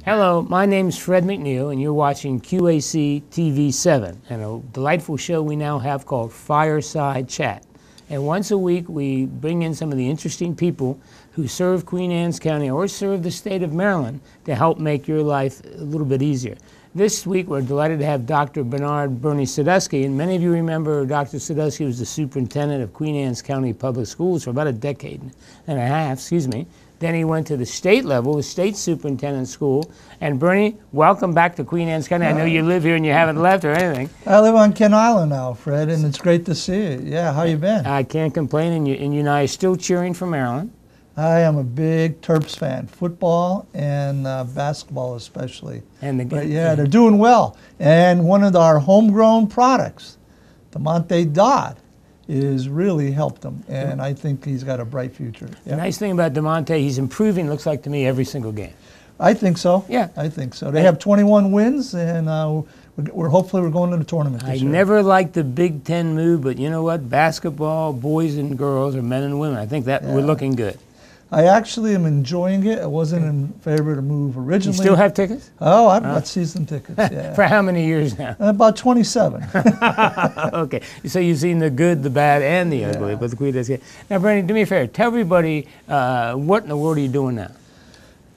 Hello, my name is Fred McNeil, and you're watching QAC TV 7, and a delightful show we now have called Fireside Chat. And once a week, we bring in some of the interesting people who serve Queen Anne's County or serve the state of Maryland to help make your life a little bit easier. This week, we're delighted to have Dr. Bernard Bernie Sadusky, and many of you remember Dr. Sadusky was the superintendent of Queen Anne's County Public Schools for about a decade and a half, Then he went to the state level, the state superintendent school. And Bernie, welcome back to Queen Anne's County. I know you live here and you haven't left or anything. I live on Kent Island now, Fred, and it's great to see you. Yeah, how you been? I can't complain, and you and I are still cheering for Maryland. I am a big Terps fan, football and basketball especially. But yeah, they're doing well. And one of our homegrown products, the Monte Dodd, is really helped him, and I think he's got a bright future. The nice thing about DeMonte, he's improving, looks like to me, every single game. I think so. Yeah. I think so. They have 21 wins, and hopefully we're going to the tournament this year. I never liked the Big Ten move, but you know what? Basketball, boys and girls, or men and women, I think that we're looking good. I actually am enjoying it. I wasn't in favor of the move originally. You still have tickets? Oh, I've got season tickets, yeah. For how many years now? About 27. Okay, so you've seen the good, the bad, and the ugly, but the Queen does get. Now, Bernie, do me a favor. Tell everybody what in the world are you doing now?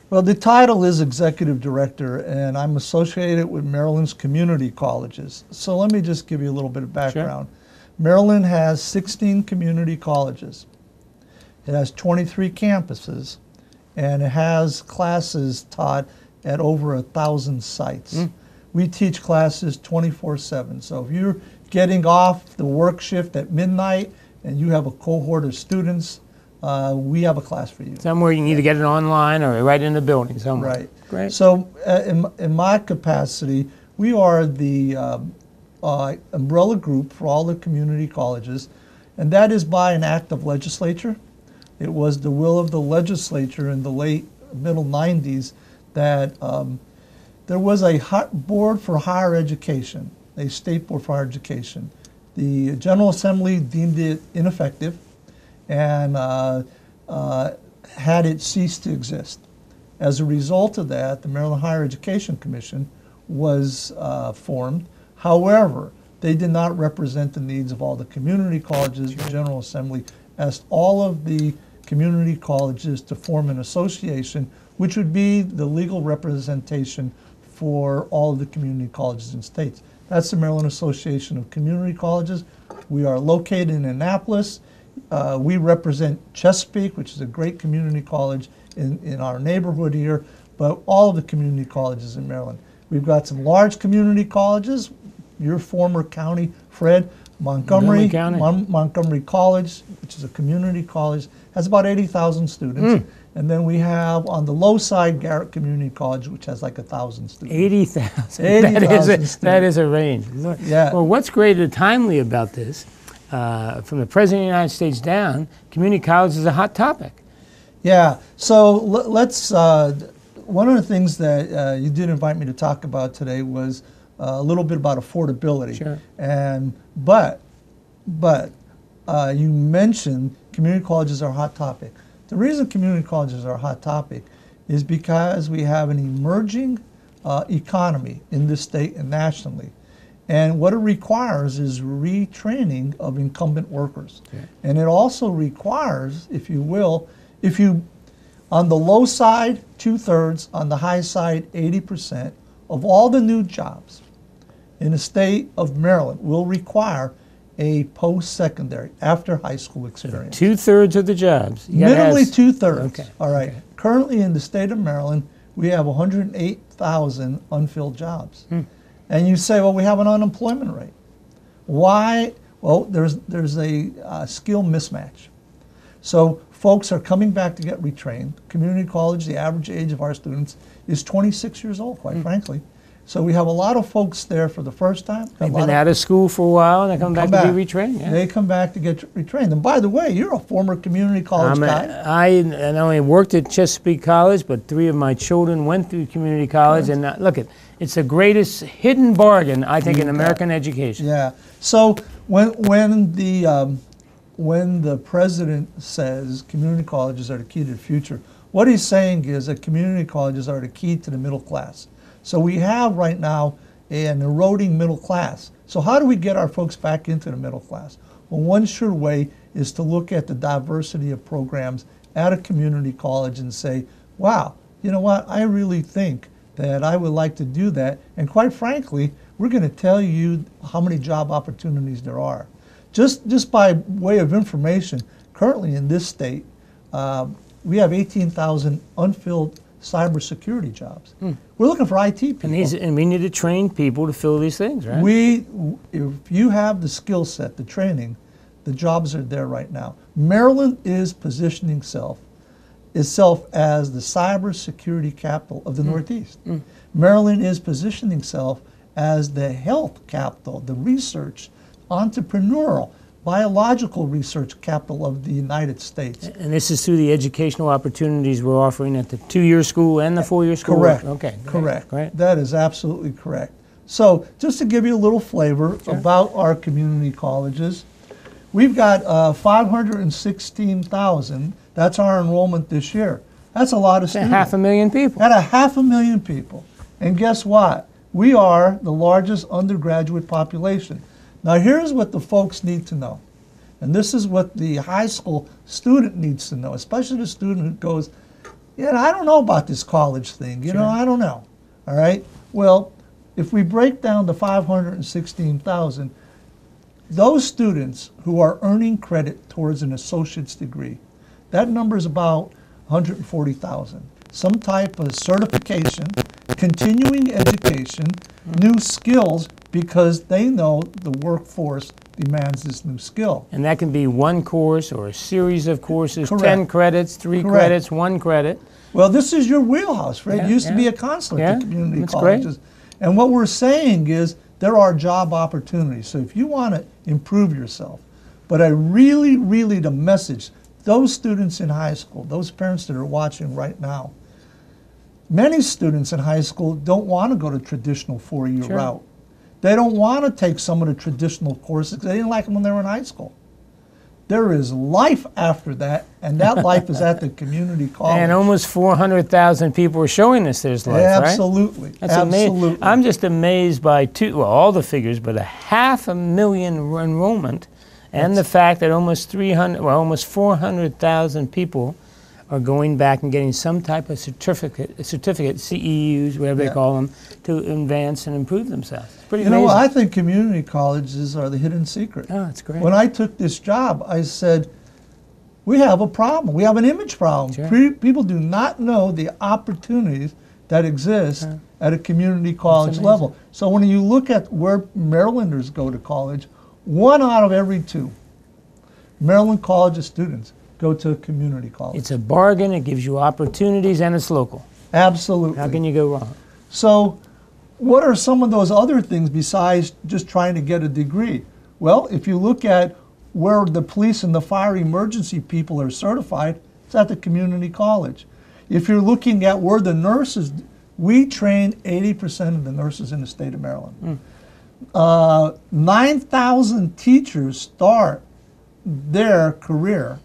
Well, the title is Executive Director, and I'm associated with Maryland's community colleges. So let me just give you a little bit of background. Sure. Maryland has 16 community colleges. It has 23 campuses, and it has classes taught at over 1,000 sites. We teach classes 24/7. So if you're getting off the work shift at midnight and you have a cohort of students, we have a class for you. Somewhere you can either get it online or right in the building somewhere. Right. Great. So in my capacity, we are the umbrella group for all the community colleges, and that is by an act of legislature. It was the will of the legislature in the middle 90s that there was a board for higher education, a state board for higher education. The General Assembly deemed it ineffective and had it cease to exist. As a result of that, the Maryland Higher Education Commission was formed. However, they did not represent the needs of all the community colleges. The General Assembly asked all of the community colleges to form an association, which would be the legal representation for all of the community colleges and states. That's the Maryland Association of Community Colleges. We are located in Annapolis. We represent Chesapeake, which is a great community college in our neighborhood here, but all of the community colleges in Maryland. We've got some large community colleges. Your former county, Fred, Montgomery College, which is a community college, has about 80,000 students. And then we have on the low side, Garrett Community College, which has like 1,000 students. 80,000. 80,000 that is a range. Yeah. Well, what's great and timely about this, from the President of the United States down, community college is a hot topic. Yeah. So let's, one of the things that you did invite me to talk about today was a little bit about affordability. Sure. But you mentioned community colleges are a hot topic. The reason community colleges are a hot topic is because we have an emerging economy in this state and nationally. And what it requires is retraining of incumbent workers. Okay. And it also requires, if you will, on the low side, 2/3, on the high side, 80% of all the new jobs in the state of Maryland will require a post-secondary, after high school experience. 2/3 of the jobs. Minimally 2/3. Okay. All right. Okay. Currently in the state of Maryland, we have 108,000 unfilled jobs. And you say, well, we have an unemployment rate. Why? Well, there's a skill mismatch. So folks are coming back to get retrained. Community college, the average age of our students is 26 years old, quite frankly. So we have a lot of folks there for the first time. They've been out of school for a while, and they come back to be retrained. Yeah. They come back to get retrained. And by the way, you're a former community college guy. I not only worked at Chesapeake College, but 3 of my children went through community college. And look, it's the greatest hidden bargain, I think, in American education. Yeah. So when the president says community colleges are the key to the future, What he's saying is that community colleges are the key to the middle class. So we have right now an eroding middle class. So how do we get our folks back into the middle class? Well, one sure way is to look at the diversity of programs at a community college and say, wow, you know what, I really think that I would like to do that. And quite frankly, we're going to tell you how many job opportunities there are. Just by way of information, currently in this state, we have 18,000 unfilled cybersecurity jobs. We're looking for IT people. And we need to train people to fill these things, right? If you have the skill set, the training, the jobs are there right now. Maryland is positioning itself as the cybersecurity capital of the Northeast. Maryland is positioning itself as the health capital, the research, entrepreneurial, biological research capital of the United States. And this is through the educational opportunities we're offering at the 2-year school and the 4-year school? Correct. Okay. Correct. Great. That is absolutely correct. So just to give you a little flavor about our community colleges, we've got 516,000. That's our enrollment this year. That's a lot of students. 500,000 people. That's 500,000 people. And guess what? We are the largest undergraduate population. Now here's what the folks need to know. And this is what the high school student needs to know, especially the student who goes, yeah, I don't know about this college thing. You know, I don't know. All right? Well, if we break down the 516,000, those students who are earning credit towards an associate's degree, that number is about 140,000. Some type of certification, continuing education, new skills, because they know the workforce demands this new skill. And that can be one course or a series of courses, Correct. 10 credits, 3 Correct. credits, 1 credit. Well, this is your wheelhouse, Fred. Yeah, You used to be yeah. a counselor Yeah, at community that's colleges. And what we're saying is there are job opportunities. So if you want to improve yourself, but I really, the message, those students in high school, those parents that are watching right now, many students in high school don't want to go to traditional 4-year route. They don't want to take some of the traditional courses because they didn't like them when they were in high school. There is life after that, and that life is at the community college. And almost 400,000 people are showing us there's life, Absolutely. right? That's Absolutely. amazing. I'm just amazed by all the figures, but 500,000 enrollment, and the fact that almost 400,000 people are going back and getting some type of certificate, CEUs, whatever they call them, to advance and improve themselves. It's pretty amazing. You know, I think community colleges are the hidden secret. Oh, that's great. When I took this job, I said, we have a problem. We have an image problem. People do not know the opportunities that exist at a community college level. So when you look at where Marylanders go to college, 1 out of every 2 Maryland College students go to a community college. It's a bargain, it gives you opportunities, and it's local. Absolutely. How can you go wrong? So what are some of those other things besides just trying to get a degree? Well, if you look at where the police and the fire emergency people are certified, it's at the community college. If you're looking at where the nurses, we train 80% of the nurses in the state of Maryland. 9,000 teachers start their career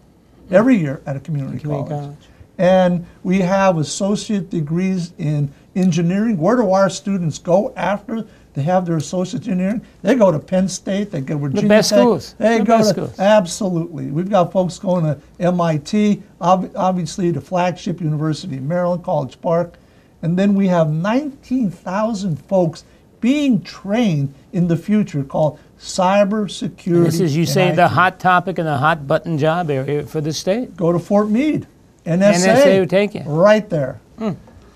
every year at a community college. And we have associate degrees in engineering. Where do our students go after they have their associate in engineering? They go to Penn State, they go to Virginia The best Tech. schools. They The go best to, schools. Absolutely. We've got folks going to MIT, obviously the flagship university in Maryland, College Park. And then we have 19,000 folks being trained in the future called cybersecurity. This is, you say, the hot topic and the hot button job area for the state. Go to Fort Meade. NSA. NSA would take you. Right there.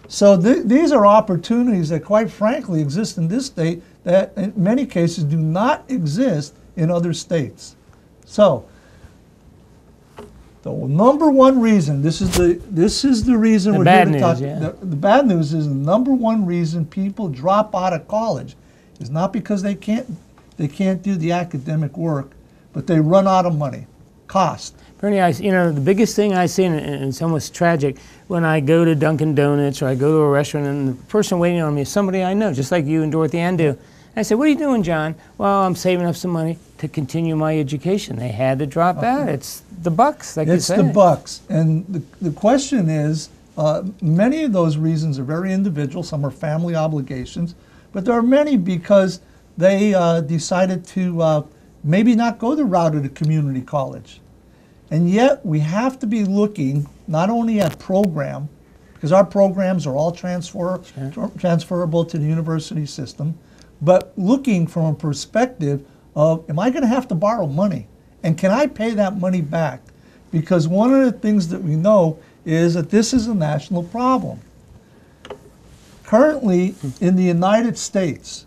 So these are opportunities that, quite frankly, exist in this state that in many cases do not exist in other states. So the number one reason, this is the reason we're here to talk. The bad news is the number one reason people drop out of college is not because they can't do the academic work, but they run out of money, cost. Bernie, you know, the biggest thing I see, and it's almost tragic, when I go to Dunkin' Donuts or I go to a restaurant and the person waiting on me is somebody I know, just like you and Dorothy Ann do. I said, what are you doing, John? Well, I'm saving up some money to continue my education. They had to drop out. It's the bucks, like you said. It's the bucks. And the question is, Many of those reasons are very individual. Some are family obligations, but there are many because they decided to maybe not go the route of the community college. And yet we have to be looking not only at program, because our programs are all transferable to the university system, but looking from a perspective of, am I going to have to borrow money? And can I pay that money back? Because one of the things that we know is that this is a national problem. Currently, in the United States,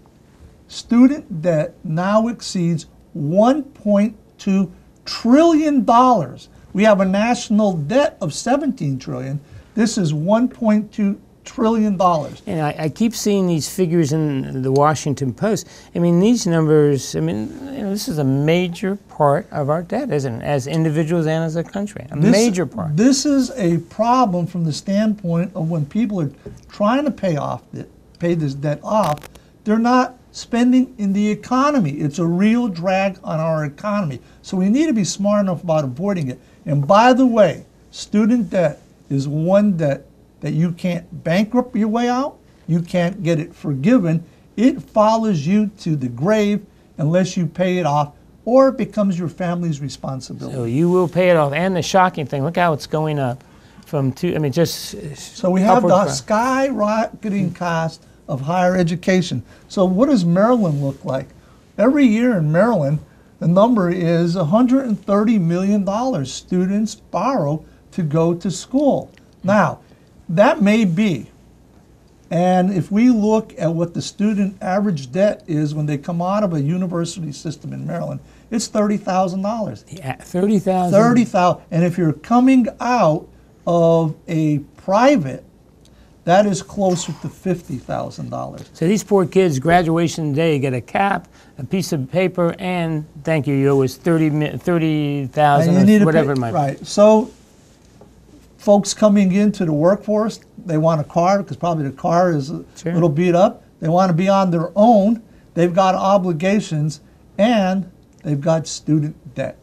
student debt now exceeds $1.2 trillion. We have a national debt of $17 trillion. This is $1.2 trillion. And I keep seeing these figures in the Washington Post. I mean, these numbers, I mean, you know, this is a major part of our debt, isn't it? As individuals and as a country, major part. This is a problem from the standpoint of when people are trying to pay this debt off, they're not spending in the economy. It's a real drag on our economy. So we need to be smart enough about avoiding it. And by the way, student debt is one debt that you can't bankrupt your way out, you can't get it forgiven. It follows you to the grave unless you pay it off, or it becomes your family's responsibility. So you will pay it off. And the shocking thing, look how it's going up from two, I mean, just so we have the skyrocketing cost of higher education. So what does Maryland look like? Every year in Maryland, the number is $130 million students borrow to go to school. Now, that may be, and if we look at what the student average debt is when they come out of a university system in Maryland, it's $30,000. Yeah, $30,000. $30,000, and if you're coming out of a private, that is closer to $50,000. So these poor kids, graduation day, get a cap, a piece of paper, and thank you, you owe us $30,000 or whatever it might be. Right. So folks coming into the workforce, they want a car because probably the car is a little beat up. They want to be on their own. They've got obligations, and they've got student debt.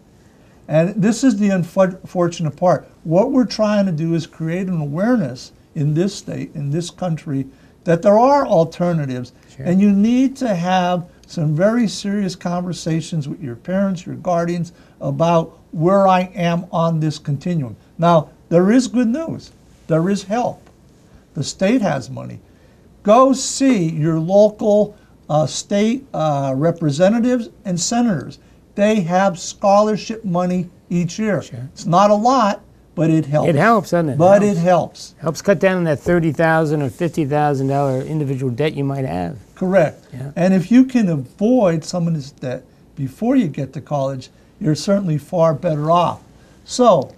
And this is the unfortunate part. What we're trying to do is create an awareness in this state, in this country, that there are alternatives. Sure. And you need to have some very serious conversations with your parents, your guardians, about where I am on this continuum. Now, there is good news. There is help. The state has money. Go see your local state representatives and senators. They have scholarship money each year. Sure. It's not a lot, but it helps. It helps, doesn't it? But it helps. Helps cut down on that $30,000 or $50,000 individual debt you might have. Correct. Yeah. And if you can avoid some of this debt before you get to college, you're certainly far better off. So,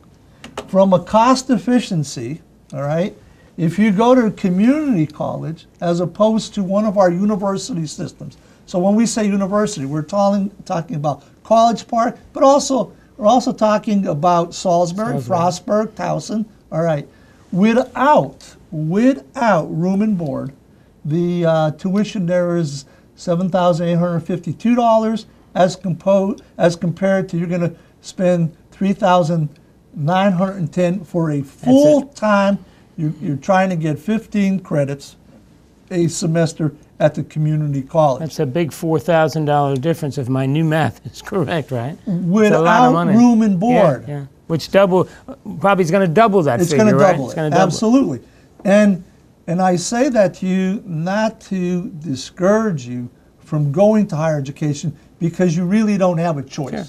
from a cost efficiency, all right, if you go to a community college as opposed to one of our university systems. So when we say university, we're talking about College Park, but also we're also talking about Salisbury, Frostburg, Towson. All right, without room and board, the tuition there is $7,852 as compared to you're going to spend $3,910 for a full time. You're trying to get 15 credits a semester at the community college. That's a big $4,000 difference if my new math is correct, right? Without room and board. Yeah, yeah. Which probably is going to double that figure, right? It's going to double it. Absolutely. And I say that to you not to discourage you from going to higher education because you really don't have a choice. Sure.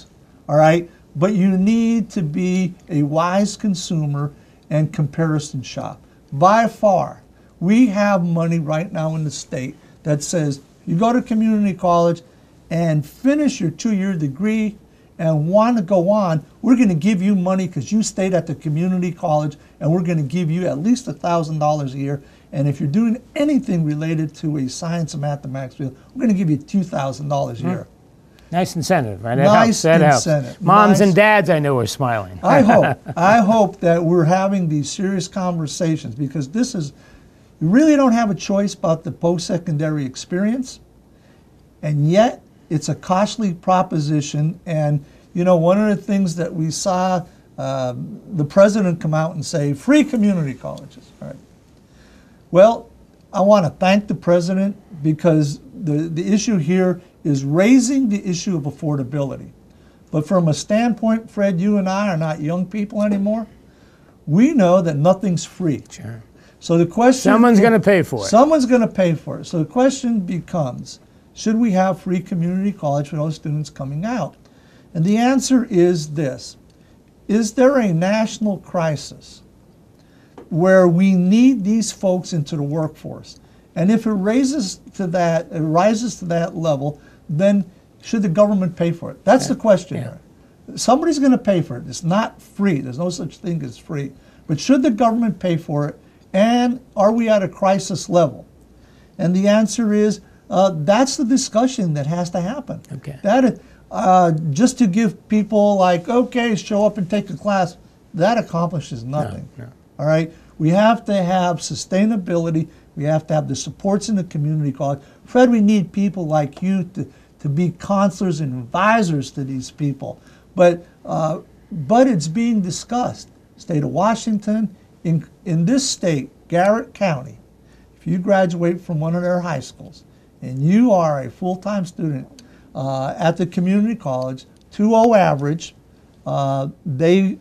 All right? But you need to be a wise consumer and comparison shop. By far, we have money right now in the state that says you go to community college and finish your 2-year degree and want to go on, we're going to give you money because you stayed at the community college, and we're going to give you at least $1,000 a year. And if you're doing anything related to a science and mathematics field, we're going to give you $2,000 a year. Nice incentive, right? Nice incentive. Helps. Moms and dads, I know, are smiling. I hope that we're having these serious conversations because this is, you really don't have a choice about the post-secondary experience, and yet it's a costly proposition. And you know, one of the things that we saw the president come out and say, free community colleges. All right. Well, I want to thank the president because the issue here is raising the issue of affordability. But from a standpoint, Fred, you and I are not young people anymore. We know that nothing's free. Sure. So the question... Someone's going to pay for it. Someone's going to pay for it. So the question becomes, should we have free community college for those students coming out? And the answer is this. Is there a national crisis where we need these folks into the workforce? And if it rises to that level, then should the government pay for it? That's the question here. Somebody's going to pay for it. It's not free. There's no such thing as free. But should the government pay for it? And are we at a crisis level? And the answer is that's the discussion that has to happen. Okay. That just to give people like, okay, show up and take a class, that accomplishes nothing. No. All right? We have to have sustainability. We have to have the supports in the community college. Fred, we need people like you to be counselors and advisors to these people. But it's being discussed. State of Washington, in this state, Garrett County, if you graduate from one of their high schools and you are a full-time student at the community college, 2.0 average, the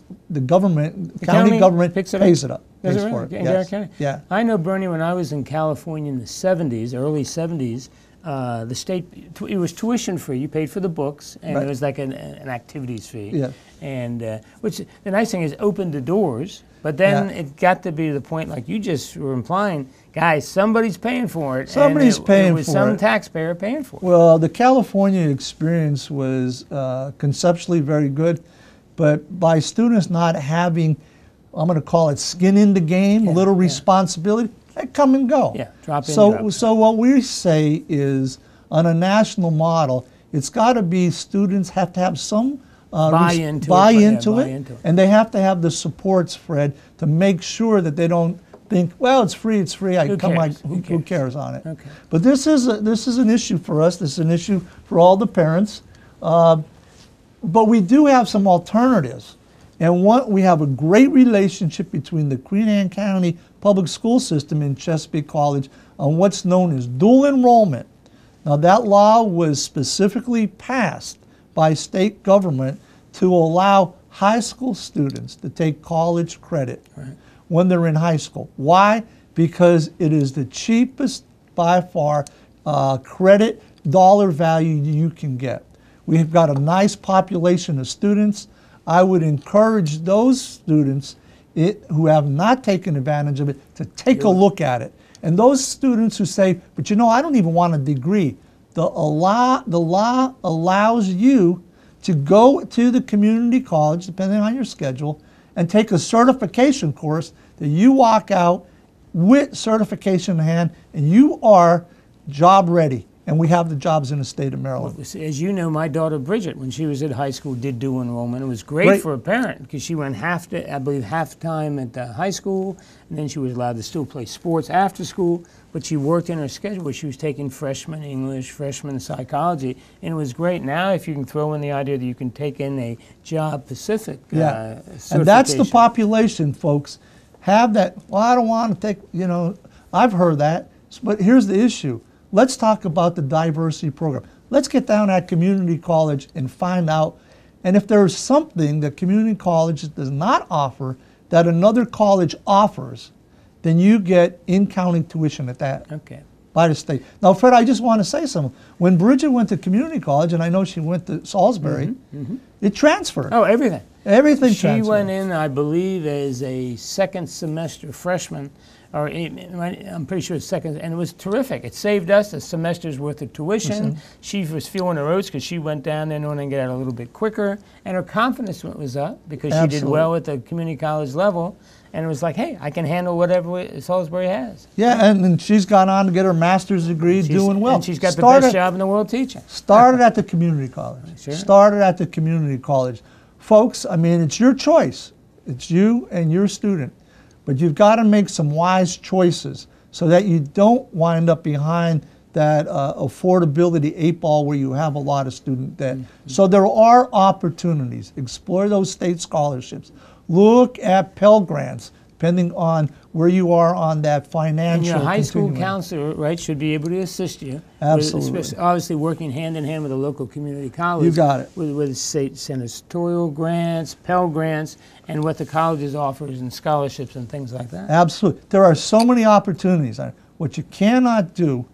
county government pays it up. Is Pays it for really? it. In Yes. Garrett County? Yeah. I know, Bernie, when I was in California in the 70s, early 70s, the state, it was tuition free. You paid for the books, and Right. it was like an activities fee. Yeah. And which the nice thing is opened the doors, but then it got to be the point, like you just were implying, guys, somebody's paying for it. Somebody's paying it was for some it. taxpayer paying for it. Well, the California experience was conceptually very good, but by students not having, I'm going to call it skin in the game, a little responsibility, they come and go. Yeah, drop in, so, drop out. So what we say is, on a national model, it's got to be students have to have some buy into it, and they have to have the supports, Fred, to make sure that they don't think, well, it's free, who cares on it? Okay. But this is an issue for us. This is an issue for all the parents. But we do have some alternatives. And we have a great relationship between the Queen Anne County Public School System and Chesapeake College on what's known as dual enrollment. Now, that law was specifically passed by state government to allow high school students to take college credit when they're in high school. Why? Because it is the cheapest, by far, credit dollar value you can get. We've got a nice population of students. I would encourage those students who have not taken advantage of it to take a look at it. And those students who say, but you know, I don't even want a degree, the law allows you to go to the community college, depending on your schedule, and take a certification course that you walk out with certification in hand, and you are job ready. And we have the jobs in the state of Maryland. As you know, my daughter Bridget, when she was at high school, did dual enrollment. It was great for a parent because she went half time at the high school, and then she was allowed to still play sports after school. But she worked in her schedule where she was taking freshman English, freshman psychology, and it was great. Now, if you can throw in the idea that you can take in a job Pacific certification. And that's the population, folks. Have that. Well, I don't want to take. I've heard that, but here's the issue. Let's talk about the diversity program. Let's get down at community college and find out, and if there's something that community college does not offer that another college offers, then you get in-county tuition at that by the state. Now, Fred, I just want to say something. When Bridget went to community college, and I know she went to Salisbury, it transferred. Oh, everything. Everything transferred. She went in, I believe, as a second semester freshman, or I'm pretty sure it's second, and it was terrific. It saved us a semester's worth of tuition. She was feeling her oats because she went down there knowing to get out a little bit quicker, and her confidence was up because she did well at the community college level, and it was like, hey, I can handle whatever Salisbury has. Yeah, and she's gone on to get her master's degree, doing well. And she's got the best job in the world teaching. Started at the community college. Started at the community college. Folks, I mean, it's your choice. It's you and your student. But you've got to make some wise choices so that you don't wind up behind that affordability 8-ball where you have a lot of student debt. So there are opportunities. Explore those state scholarships. Look at Pell Grants, depending on where you are on that financial And your high school continuum. counselor, right, should be able to assist you. Absolutely. Obviously working hand in hand with a local community college. You got it. With state senatorial grants, Pell Grants, and what the colleges offers and scholarships and things like that. Absolutely. There are so many opportunities. What you cannot do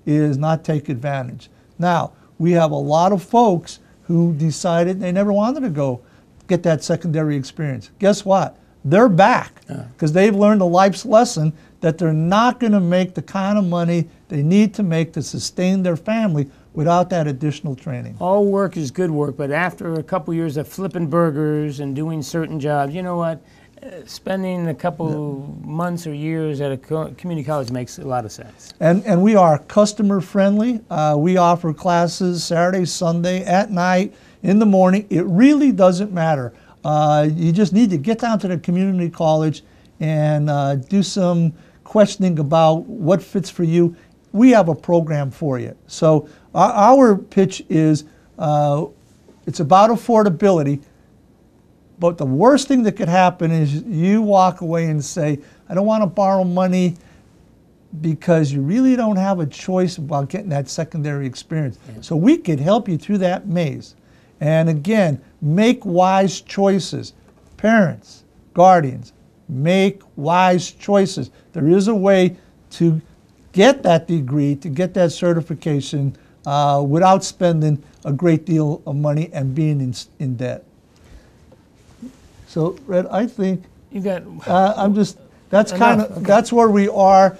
is not take advantage. Now, we have a lot of folks who decided they never wanted to go get that secondary experience. Guess what? They're back because they've learned a life's lesson that they're not going to make the kind of money they need to make to sustain their family without that additional training. All work is good work, but after a couple years of flipping burgers and doing certain jobs, you know what? Spending a couple months or years at a community college makes a lot of sense. And we are customer friendly. We offer classes Saturday, Sunday, at night, in the morning. It really doesn't matter. You just need to get down to the community college and do some questioning about what fits for you. We have a program for you. So our pitch is it's about affordability. But the worst thing that could happen is you walk away and say, I don't want to borrow money because you really don't have a choice about getting that secondary experience. Yeah. So we could help you through that maze. And again, make wise choices. Parents, guardians, make wise choices. There is a way to get that degree, to get that certification without spending a great deal of money and being in debt. So, Red, I think you got. That's kind of that's where we are.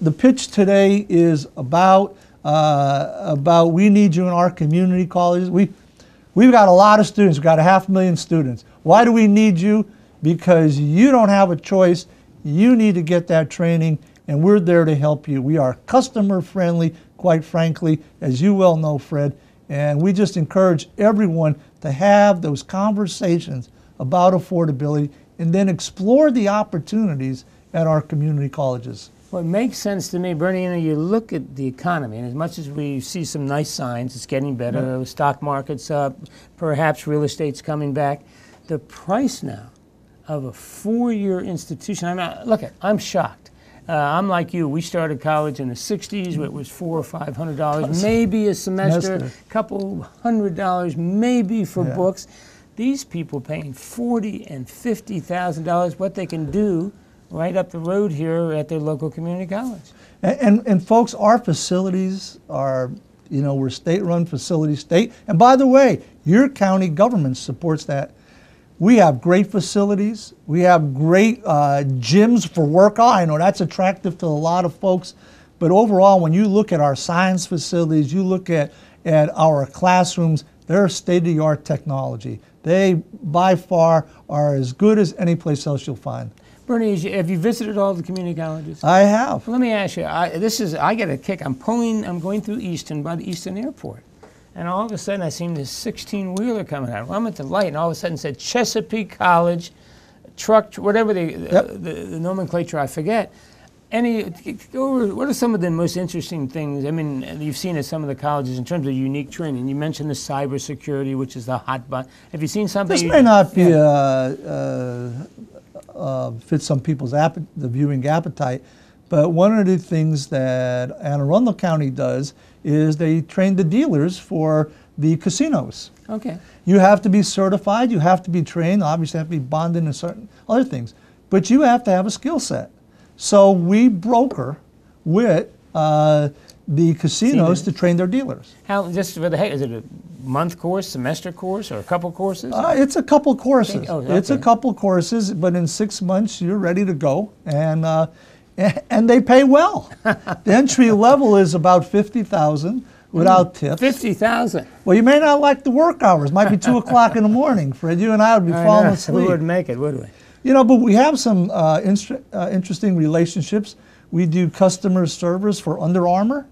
The pitch today is about we need you in our community colleges. We've got a lot of students. We've got 500,000 students. Why do we need you? Because you don't have a choice. You need to get that training, and we're there to help you. We are customer friendly, quite frankly, as you well know, Fred. And we just encourage everyone to have those conversations about affordability and then explore the opportunities at our community colleges. Well, it makes sense to me, Bernie. You know, you look at the economy, and as much as we see some nice signs, it's getting better. Yeah. The stock market's up, perhaps real estate's coming back. The price now of a 4-year institution, I'm shocked. I'm like you. We started college in the 60s. It was $400 or $500, maybe a semester, couple $100, maybe for books. These people paying $40,000 and $50,000, what they can do right up the road here at their local community college. And folks, our facilities are, we're state-run facilities, and by the way, your county government supports that. We have great facilities. We have great gyms for workout. I know that's attractive to a lot of folks, but overall, when you look at our science facilities, you look at our classrooms, they're state-of-the-art technology. They, by far, are as good as any place else you'll find. Bernie, have you visited all the community colleges? I have. Let me ask you, I get a kick. I'm going through Easton by the Easton Airport, and all of a sudden I see this 16-wheeler coming out. Well, I'm at the light, and all of a sudden it said Chesapeake College, truck, whatever the nomenclature, I forget. What are some of the most interesting things? I mean, you've seen at some of the colleges in terms of unique training. You mentioned the cybersecurity, which is the hot button. Have you seen something? This may not be fit some people's the viewing appetite, but one of the things that Anne Arundel County does is they train the dealers for the casinos. Okay. You have to be certified. You have to be trained. Obviously, you have to be bonded and certain other things, but you have to have a skill set. So we broker with the casinos to train their dealers. How, just for the heck, is it a month course, semester course, or a couple courses? It's a couple courses. Okay. It's a couple courses, but in 6 months you're ready to go, and they pay well. The entry level is about $50,000 without tips. $50,000. Well, you may not like the work hours. Might be 2 o'clock in the morning, Fred. You and I would be falling asleep. We wouldn't make it, would we? But we have some interesting relationships. We do customer service for Under Armour.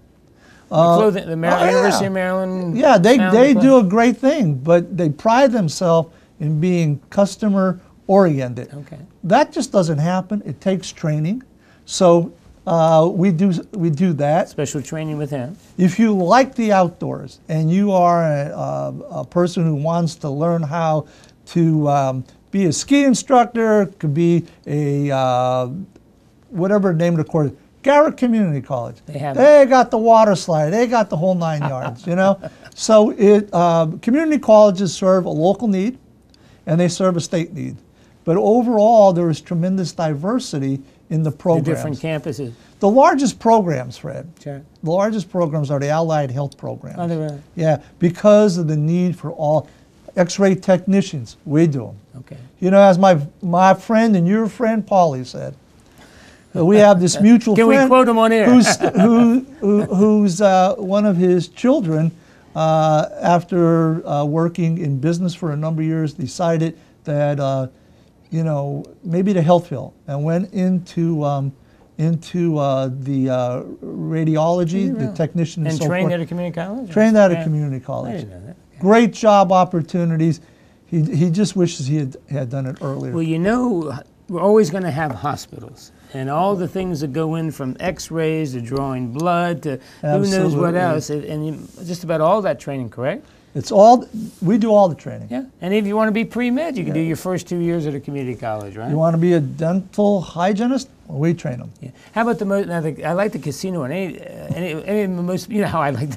The University of Maryland. Yeah, they do a great thing, but they pride themselves in being customer oriented. Okay. That just doesn't happen. It takes training. So we do that. Special training with him. If you like the outdoors and you are a person who wants to learn how to be a ski instructor, could be a whatever name of the course, Garrett Community College. They got the water slide. They got the whole 9 yards. You know, so community colleges serve a local need, and they serve a state need. But overall, there is tremendous diversity in the programs. The different campuses. The largest programs, Fred. Sure. The largest programs are the allied health programs. Oh, they're really? Yeah, because of the need for all X-ray technicians. We do them. Okay. You know, as my friend and your friend Paulie said, we have this mutual Can friend. we quote him on air? who's one of his children, after working in business for a number of years, decided that you know, maybe the health field, and went into the radiology, the technician, and so trained forth. at a community college. Trained at a community college. I didn't know that. Okay. Great job opportunities. He just wishes he had done it earlier. Well, you know, we're always going to have hospitals, and all the things that go in from X-rays to drawing blood to who knows what else, and just about all that training, correct? It's all, we do all the training. Yeah, and if you want to be pre-med, you can do your first 2 years at a community college, right? You want to be a dental hygienist? Well, we train them. Yeah. How about the most? Now, I like the casino and any of the most. You know how I like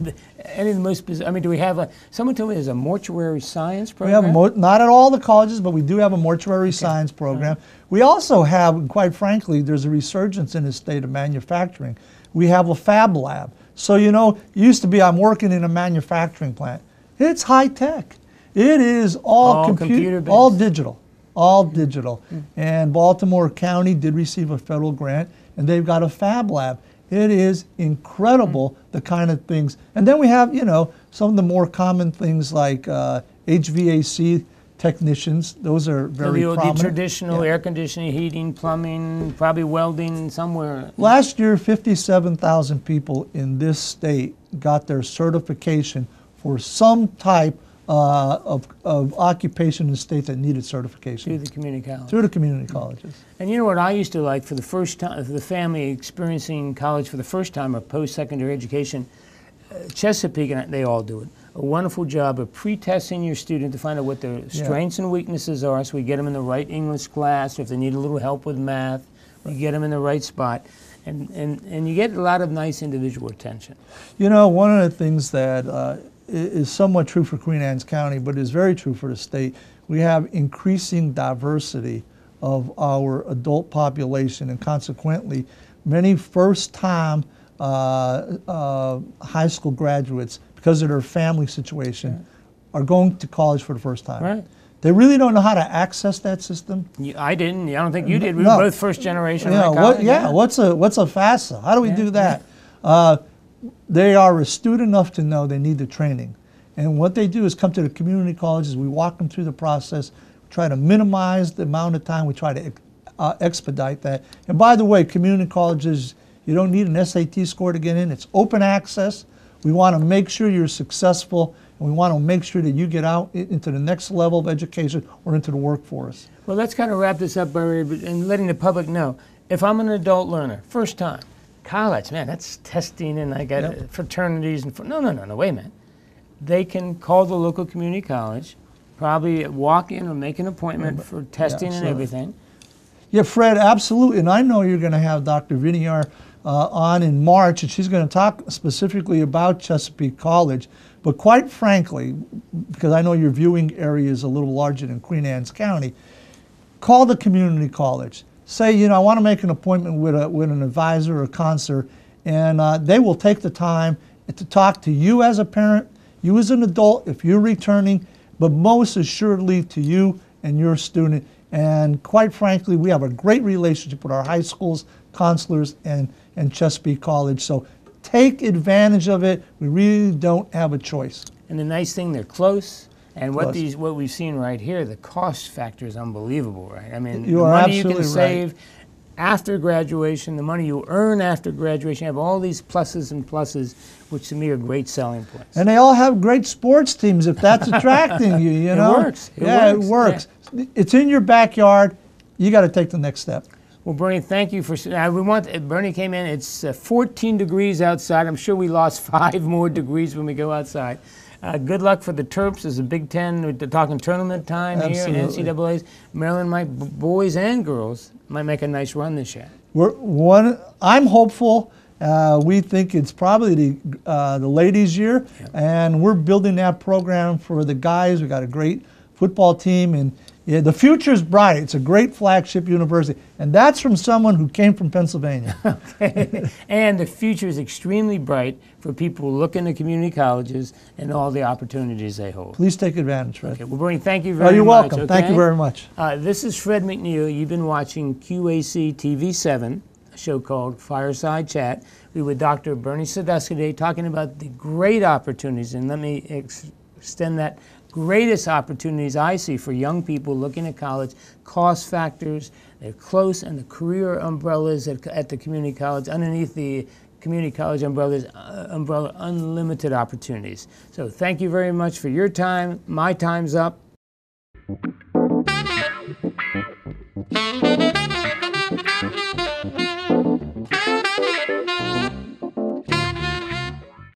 any of the most. I mean, do we have someone told me there's a mortuary science program? We have not at all the colleges, but we do have a mortuary science program. We also have, quite frankly, there's a resurgence in the state of manufacturing. We have a fab lab. So you know, it used to be I'm working in a manufacturing plant. It's high tech. It is all computer-based, all digital. All digital. And Baltimore County did receive a federal grant, and they've got a fab lab. It is incredible, the kind of things. And then we have, you know, some of the more common things like HVAC technicians. Those are very prominent. The traditional air conditioning, heating, plumbing, probably welding somewhere. Last year, 57,000 people in this state got their certification for some type of occupation in the state that needed certification. Through the community college. Through the community colleges. And you know what I used to like for the first time, for the family experiencing college for the first time or post-secondary education, Chesapeake, and they all do it, a wonderful job of pre-testing your student to find out what their strengths and weaknesses are, so we get them in the right English class, or if they need a little help with math, we get them in the right spot. And you get a lot of nice individual attention. You know, one of the things that is somewhat true for Queen Anne's County, but is very true for the state, we have increasing diversity of our adult population, and consequently, many first-time high school graduates, because of their family situation, are going to college for the first time. Right. They really don't know how to access that system. I didn't. I don't think you did. We were both first generation. Yeah. What's a FAFSA? How do we do that? They are astute enough to know they need the training, and what they do is come to the community colleges. We walk them through the process, try to minimize the amount of time. We try to expedite that. And by the way, community colleges, you don't need an SAT score to get in. It's open access. We want to make sure you're successful, and we want to make sure that you get out into the next level of education or into the workforce. Well, let's kind of wrap this up by letting the public know. If I'm an adult learner, first time, college, man, that's testing, and I got fraternities and no, wait a minute. They can call the local community college, probably walk in or make an appointment for testing and everything. Yeah, Fred, absolutely, and I know you're going to have Dr. Viniar on in March, and she's going to talk specifically about Chesapeake College. But quite frankly, because I know your viewing area is a little larger than Queen Anne's County, call the community college. Say, you know, I want to make an appointment with an advisor or counselor, and they will take the time to talk to you as a parent, you as an adult if you're returning, but most assuredly to you and your student. And quite frankly, we have a great relationship with our high schools, counselors, and Chesapeake College. So take advantage of it. We really don't have a choice. And the nice thing, they're close. And what we've seen right here, the cost factor is unbelievable, right? I mean, the money you can save after graduation, the money you earn after graduation, you have all these pluses and pluses, which to me are great selling points. And they all have great sports teams if that's attracting you, you know? It works. It works. It's in your backyard. You got to take the next step. Well, Bernie, thank you for. Bernie came in. It's 14 degrees outside. I'm sure we lost 5 more degrees when we go outside. Good luck for the Terps as a Big Ten. We're talking tournament time here in NCAA's. Maryland might, boys and girls, might make a nice run this year. I'm hopeful. We think it's probably the ladies' year, and we're building that program for the guys. We got a great football team, and the future is bright. It's a great flagship university, and that's from someone who came from Pennsylvania. Okay. And the future is extremely bright for people looking at community colleges and all the opportunities they hold. Please take advantage, Fred. Okay, well, Bernie, thank you very much. You're welcome. Okay? Thank you very much. This is Fred McNeil. You've been watching QAC TV 7, a show called Fireside Chat. We were Dr. Bernie Sadusky today talking about the great opportunities, and let me extend that. Greatest opportunities I see for young people looking at college, cost factors, they're close, and the career umbrellas at the community college, underneath the community college umbrella, unlimited opportunities. So thank you very much for your time. My time's up.